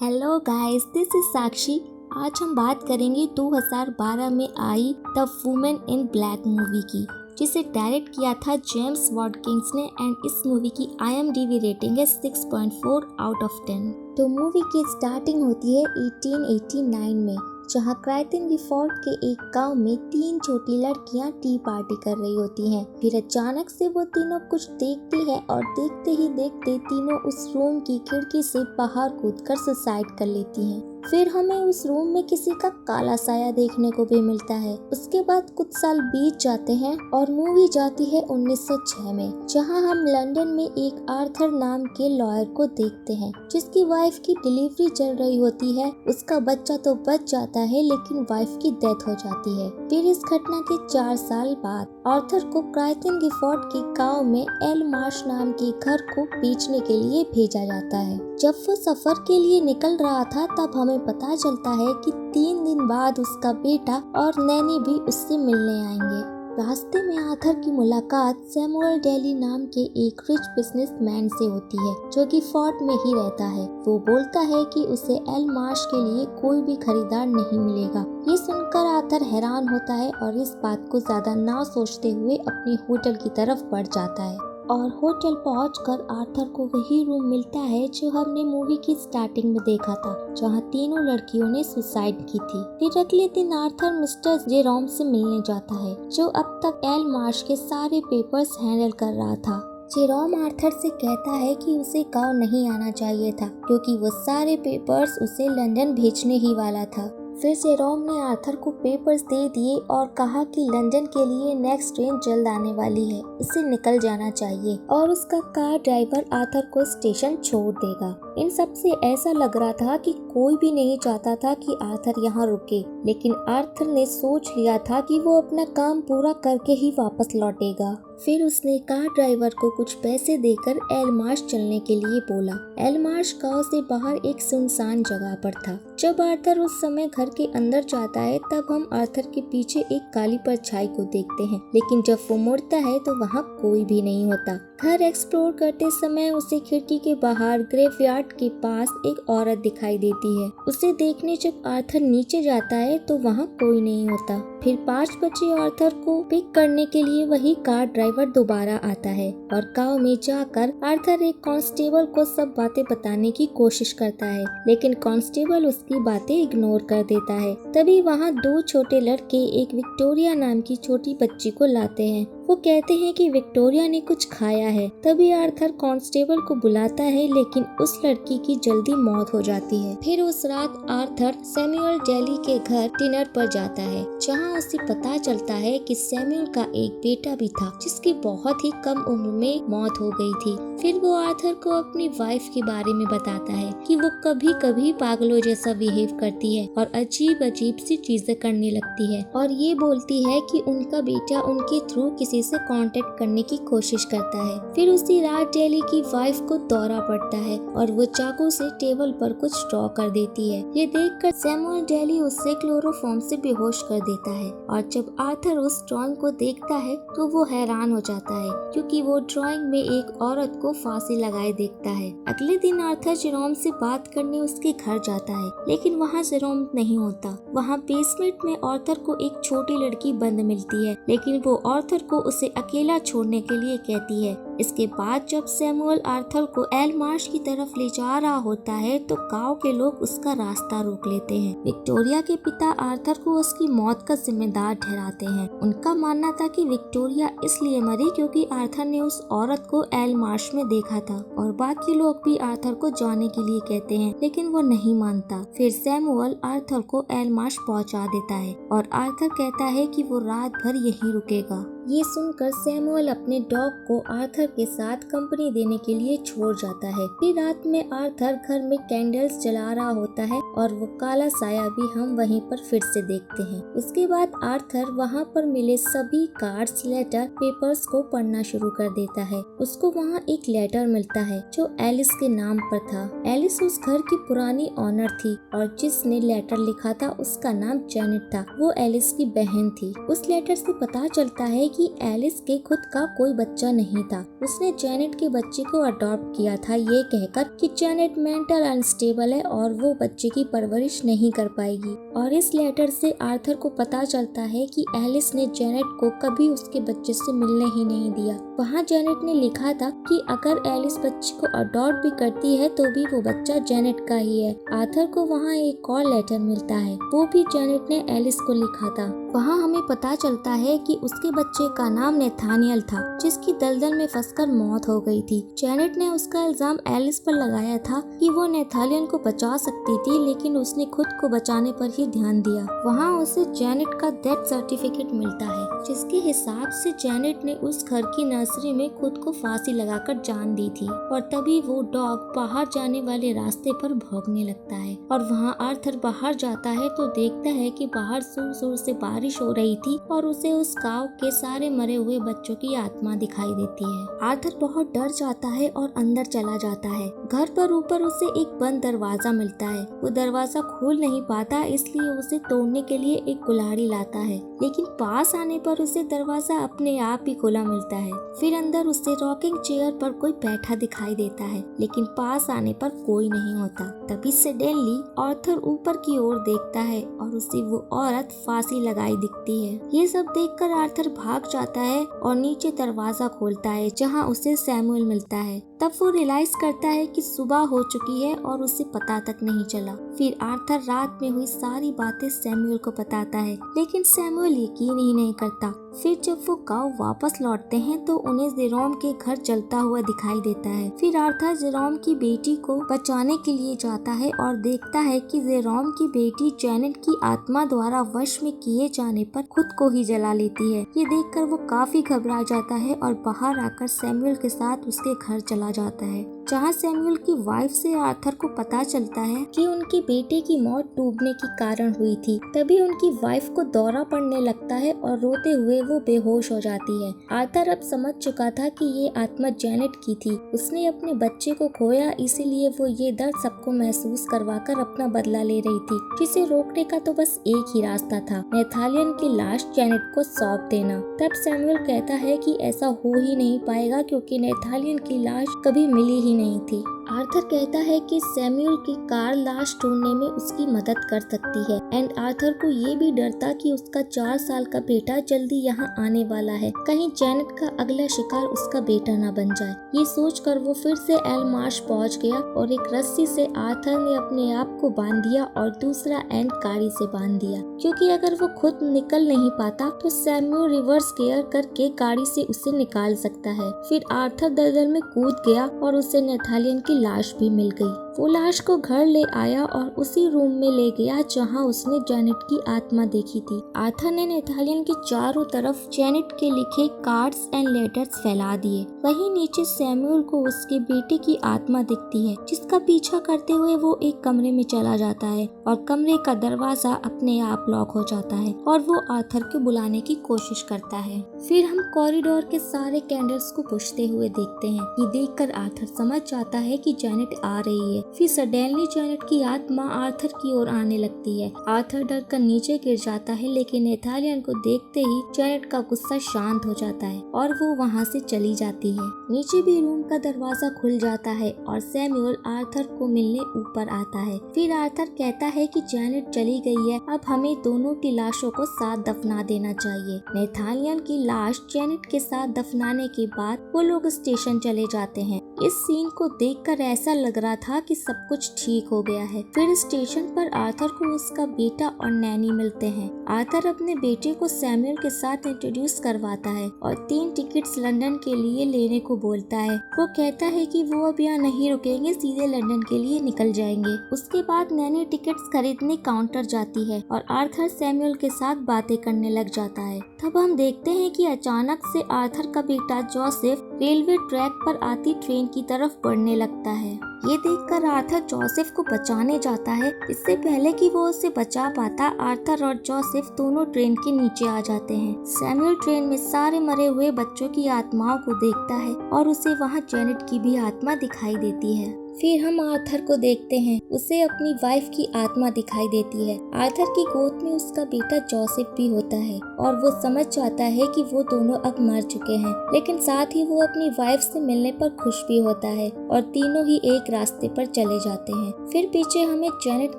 Hello guys, this is Sakshi. आज हम बात करेंगे 2012 में आई the woman in black movie की, जिसे डायरेक्ट किया था जेम्स वाटकिंस ने एंड इस मूवी की IMDb रेटिंग है 6.4 आउट ऑफ 10। तो मूवी की स्टार्टिंग होती है 1889 में, जहाँ क्राइटन गिफोर्ड के एक गांव में 3 छोटी लड़कियां टी पार्टी कर रही होती हैं। फिर अचानक से वो तीनों कुछ देखती हैं और देखते ही देखते तीनों उस रूम की खिड़की से बाहर कूदकर सुसाइड कर लेती हैं। फिर हमें उस रूम में किसी का काला साया देखने को भी मिलता है। उसके बाद कुछ साल बीत जाते हैं और मूवी जाती है 1906 में, जहां हम लंदन में एक आर्थर नाम के लॉयर को देखते हैं, जिसकी वाइफ की डिलीवरी चल रही होती है। उसका बच्चा तो बच जाता है, लेकिन वाइफ की डेथ हो जाती है। फिर इस घटना के 4 साल बाद आर्थर को क्राइटन गिफोर्ड के गाँव में एल मार्श नाम के घर को बेचने के लिए भेजा जाता है। जब वो सफर के लिए निकल रहा था, तब हमें पता चलता है कि 3 दिन बाद उसका बेटा और नैनी भी उससे मिलने आएंगे। रास्ते में आर्थर की मुलाकात सैमुअल डेली नाम के एक रिच बिजनेसमैन से होती है, जो कि फोर्ट में ही रहता है। वो बोलता है कि उसे एल मार्श के लिए कोई भी खरीदार नहीं मिलेगा। ये सुनकर आर्थर हैरान होता है और इस बात को ज्यादा ना सोचते हुए अपनी होटल की तरफ बढ़ जाता है। और होटल पहुंचकर आर्थर को वही रूम मिलता है जो हमने मूवी की स्टार्टिंग में देखा था, जहां तीनों लड़कियों ने सुसाइड की थी। फिर अगले दिन आर्थर मिस्टर जेरोम से मिलने जाता है, जो अब तक एल मार्श के सारे पेपर्स हैंडल कर रहा था। जेरोम आर्थर से कहता है कि उसे गांव नहीं आना चाहिए था, क्योंकि वो सारे पेपर्स उसे लंदन भेजने ही वाला था। फिर जेरोम ने आर्थर को पेपर्स दे दिए और कहा कि लंदन के लिए नेक्स्ट ट्रेन जल्द आने वाली है, उसे निकल जाना चाहिए और उसका कार ड्राइवर आर्थर को स्टेशन छोड़ देगा। इन सब से ऐसा लग रहा था कि कोई भी नहीं चाहता था कि आर्थर यहाँ रुके, लेकिन आर्थर ने सोच लिया था कि वो अपना काम पूरा करके ही वापस लौटेगा। फिर उसने कार ड्राइवर को कुछ पैसे देकर एल मार्श चलने के लिए बोला। एल मार्श गांव से बाहर एक सुनसान जगह पर था। जब आर्थर उस समय घर के अंदर जाता है, तब हम आर्थर के पीछे एक काली परछाई को देखते हैं, लेकिन जब वो मुड़ता है तो वहाँ कोई भी नहीं होता। घर एक्सप्लोर करते समय उसे खिड़की के बाहर ग्रेवयार्ड के पास एक औरत दिखाई देती है। उसे देखने जब आर्थर नीचे जाता है तो वहाँ कोई नहीं होता। फिर 5 बजे आर्थर को पिक करने के लिए वही कार ड्राइवर दोबारा आता है और गांव में जाकर आर्थर एक कांस्टेबल को सब बातें बताने की कोशिश करता है, लेकिन कांस्टेबल उसकी बातें इग्नोर कर देता है। तभी वहाँ 2 छोटे लड़के एक विक्टोरिया नाम की छोटी बच्ची को लाते हैं। वो कहते हैं कि विक्टोरिया ने कुछ खाया है। तभी आर्थर कांस्टेबल को बुलाता है, लेकिन उस लड़की की जल्दी मौत हो जाती है। फिर उस रात आर्थर सैमुअल डेली के घर डिनर पर जाता है, जहां उसे पता चलता है कि सैमुअल का एक बेटा भी था, जिसकी बहुत ही कम उम्र में मौत हो गई थी। फिर वो आर्थर को अपनी वाइफ के बारे में बताता है कि वो कभी कभी पागलों जैसा बिहेव करती है और अजीब अजीब सी चीजें करने लगती है, और ये बोलती है कि उनका बेटा उनके थ्रू किसी से कांटेक्ट करने की कोशिश करता है। फिर उसी रात डेली की वाइफ को दौरा पड़ता है और वो चाकू से टेबल पर कुछ ड्रॉ कर देती है। ये देखकर सैमुअल डेली उससे क्लोरोफॉर्म से बेहोश कर देता है, और जब आर्थर उस ड्राइंग को देखता है तो वो हैरान हो जाता है, क्योंकि वो ड्राइंग में एक औरत को फांसी लगाए देखता है। अगले दिन आर्थर जेरोम से बात करने उसके घर जाता है, लेकिन वहाँ जेरोम नहीं होता। वहाँ बेसमेंट में आर्थर को एक छोटी लड़की बंद मिलती है, लेकिन वो आर्थर को उसे अकेला छोड़ने के लिए कहती है। इसके बाद जब सैमुअल आर्थर को एल मार्श की तरफ ले जा रहा होता है, तो गांव के लोग उसका रास्ता रोक लेते हैं। विक्टोरिया के पिता आर्थर को उसकी मौत का जिम्मेदार ठहराते हैं। उनका मानना था कि विक्टोरिया इसलिए मरी क्योंकि आर्थर ने उस औरत को एल मार्श में देखा था, और बाकी लोग भी आर्थर को जाने के लिए कहते हैं, लेकिन वो नहीं मानता। फिर सैमुअल आर्थर को एल मार्श पहुंचा देता है और आर्थर कहता है कि वो रात भर यहीं रुकेगा। ये सुनकर सैमुअल अपने डॉग को आर्थर के साथ कंपनी देने के लिए छोड़ जाता है। फिर रात में आर्थर घर में कैंडल्स जला रहा होता है और वो काला साया भी हम वहीं पर फिर से देखते हैं। उसके बाद आर्थर वहाँ पर मिले सभी कार्ड्स, लेटर, पेपर्स को पढ़ना शुरू कर देता है। उसको वहाँ एक लेटर मिलता है जो एलिस के नाम पर था। एलिस उस घर की पुरानी ऑनर थी और जिसने लेटर लिखा था उसका नाम जेनेट था। वो एलिस की बहन थी। उस लेटर से पता चलता है कि एलिस के खुद का कोई बच्चा नहीं था, उसने जेनेट के बच्चे को अडॉप्ट किया था, ये कहकर कि जेनेट मेंटल अनस्टेबल है और वो बच्चे की परवरिश नहीं कर पाएगी। और इस लेटर से आर्थर को पता चलता है कि एलिस ने जेनेट को कभी उसके बच्चे से मिलने ही नहीं दिया। वहाँ जेनेट ने लिखा था कि अगर एलिस बच्चे को अडॉप्ट भी करती है तो भी वो बच्चा जेनेट का ही है। आर्थर को वहाँ एक और लेटर मिलता है, वो भी जेनेट ने एलिस को लिखा था। वहाँ हमें पता चलता है कि उसके बच्चे का नाम नेथानियल था, जिसकी दलदल में फंसकर मौत हो गई थी। जेनेट ने उसका इल्जाम एलिस पर लगाया था कि वो नेथानियल को बचा सकती थी, लेकिन उसने खुद को बचाने पर ही ध्यान दिया। वहाँ उसे जेनेट का डेथ सर्टिफिकेट मिलता है, जिसके हिसाब से जेनेट ने उस घर की नर्सरी में खुद को फांसी लगाकर जान दी थी। और तभी वो डॉग बाहर जाने वाले रास्ते पर भौंकने लगता है और वहाँ आर्थर बाहर जाता है तो देखता है कि बाहर जोर जोर से बारिश हो रही थी और उसे उस गांव के सारे मरे हुए बच्चों की आत्मा दिखाई देती है। आर्थर बहुत डर जाता है और अंदर चला जाता है। घर पर ऊपर उसे एक बंद दरवाजा मिलता है। वो दरवाजा खोल नहीं पाता, इसलिए उसे तोड़ने के लिए एक कुल्हाड़ी लाता है, लेकिन पास आने पर उसे दरवाजा अपने आप ही खुला मिलता है। फिर अंदर उसे रॉकिंग चेयर पर कोई बैठा दिखाई देता है, लेकिन पास आने पर कोई नहीं होता। तभी सडनली आर्थर ऊपर की ओर देखता है और उसे वो औरत फांसी लगाई दिखती है। ये सब देखकर आर्थर भाग जाता है और नीचे दरवाजा खोलता है, जहाँ उसे सैमुअल मिलता है। तब वो रियलाइज करता है कि सुबह हो चुकी है और उसे पता तक नहीं चला। फिर आर्थर रात में हुई सारी बातें सैमुअल को बताता है, लेकिन सैमुअल यकीन ही नहीं करता। फिर जब वो गांव वापस लौटते हैं तो उन्हें जेरोम के घर जलता हुआ दिखाई देता है। फिर आर्थर जेरोम की बेटी को बचाने के लिए जाता है और देखता है कि जेरोम की बेटी जेनेट की आत्मा द्वारा वश में किए जाने पर खुद को ही जला लेती है। ये देखकर वो काफी घबरा जाता है और बाहर आकर सैमुअल के साथ उसके घर चला जाता है, जहाँ सैमुअल की वाइफ से आर्थर को पता चलता है कि उनके बेटे की मौत डूबने के कारण हुई थी। तभी उनकी वाइफ को दौरा पड़ने लगता है और रोते हुए वो बेहोश हो जाती है। आर्थर अब समझ चुका था कि ये आत्मा जेनेट की थी। उसने अपने बच्चे को खोया, इसीलिए वो ये दर्द सबको महसूस करवाकर अपना बदला ले रही थी, जिसे रोकने का तो बस एक ही रास्ता था, नेथानियल की लाश जेनेट को सौंप देना। तब सैमुअल कहता है कि ऐसा हो ही नहीं पाएगा, क्योंकि नेथानियल की लाश कभी मिली ही नहीं थी। आर्थर कहता है कि सैमुअल की कार लाश ढूंढने में उसकी मदद कर सकती है। एंड आर्थर को ये भी डर था कि उसका 4 साल का बेटा जल्दी यहाँ आने वाला है, कहीं जेनेट का अगला शिकार उसका बेटा न बन जाए। ये सोचकर वो फिर से एल मार्श पहुँच गया और एक रस्सी से आर्थर ने अपने आप को बांध दिया और दूसरा एंड गाड़ी से बांध दिया, क्योंकि अगर वो खुद निकल नहीं पाता तो सैमुअल रिवर्स गियर करके गाड़ी से उसे निकाल सकता है। फिर आर्थर दलदल में कूद गया और उसे नेथानियल की लाश भी मिल गई। वो लाश को घर ले आया और उसी रूम में ले गया जहां उसने जेनेट की आत्मा देखी थी। आर्थर ने नेथानियल के चारों तरफ जेनेट के लिखे कार्ड्स एंड लेटर्स फैला दिए। वहीं नीचे सैमुअल को उसके बेटे की आत्मा दिखती है, जिसका पीछा करते हुए वो एक कमरे में चला जाता है और कमरे का दरवाजा अपने आप लॉक हो जाता है और वो आर्थर को बुलाने की कोशिश करता है। फिर हम कॉरिडोर के सारे कैंडल्स को बुझते हुए देखते हैं। ये देखकर आर्थर समझ जाता है कि जेनेट आ रही है। फिर सडनली जेनेट की आत्मा आर्थर की ओर आने लगती है। आर्थर डर कर नीचे गिर जाता है, लेकिन नेथानियल को देखते ही जेनेट का गुस्सा शांत हो जाता है और वो वहाँ से चली जाती है। नीचे भी रूम का दरवाजा खुल जाता है और सैमुअल आर्थर को मिलने ऊपर आता है। फिर आर्थर कहता है कि जेनेट चली गई है, अब हमें दोनों की लाशों को साथ दफना देना चाहिए। नेथानियल की लाश जेनेट के साथ दफनाने के बाद वो लोग स्टेशन चले जाते हैं। इस सीन को देखकर ऐसा लग रहा था कि सब कुछ ठीक हो गया है। फिर स्टेशन पर आर्थर को उसका बेटा और नैनी मिलते हैं। आर्थर अपने बेटे को सैमुअल के साथ इंट्रोड्यूस करवाता है और 3 टिकट्स लंदन के लिए लेने को बोलता है। वो कहता है कि वो अब यहाँ नहीं रुकेंगे, सीधे लंदन के लिए निकल जाएंगे। उसके बाद नैनी टिकट्स खरीदने काउंटर जाती है और आर्थर सैमुअल के साथ बातें करने लग जाता है। तब हम देखते हैं कि अचानक से आर्थर का बेटा जोसेफ रेलवे ट्रैक पर आती ट्रेन की तरफ बढ़ने लगता है। ये देखकर आर्थर जोसेफ को बचाने जाता है। इससे पहले कि वो उसे बचा पाता, आर्थर और जोसेफ दोनों ट्रेन के नीचे आ जाते हैं। सैमुअल ट्रेन में सारे मरे हुए बच्चों की आत्माओं को देखता है और उसे वहाँ जेनेट की भी आत्मा दिखाई देती है। फिर हम आर्थर को देखते हैं, उसे अपनी वाइफ की आत्मा दिखाई देती है। आर्थर की गोद में उसका बेटा जोसेफ भी होता है और वो समझ जाता है कि वो दोनों अब मर चुके हैं, लेकिन साथ ही वो अपनी वाइफ से मिलने पर खुश भी होता है और तीनों ही एक रास्ते पर चले जाते हैं। फिर पीछे हमें जेनेट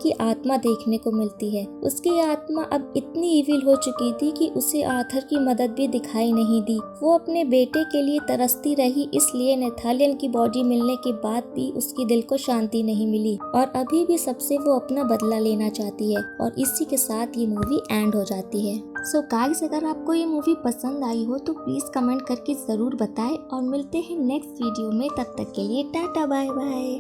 की आत्मा देखने को मिलती है। उसकी आत्मा अब इतनी इविल हो चुकी थी कि उसे आर्थर की मदद भी दिखाई नहीं दी। वो अपने बेटे के लिए तरसती रही, इसलिए नेथालियन की बॉडी मिलने के बाद भी उसकी दिल को शांति नहीं मिली और अभी भी सबसे वो अपना बदला लेना चाहती है। और इसी के साथ ये मूवी एंड हो जाती है। सो गाइस, अगर आपको ये मूवी पसंद आई हो तो प्लीज कमेंट करके जरूर बताएं और मिलते हैं नेक्स्ट वीडियो में। तब तक के लिए टाटा बाय बाय।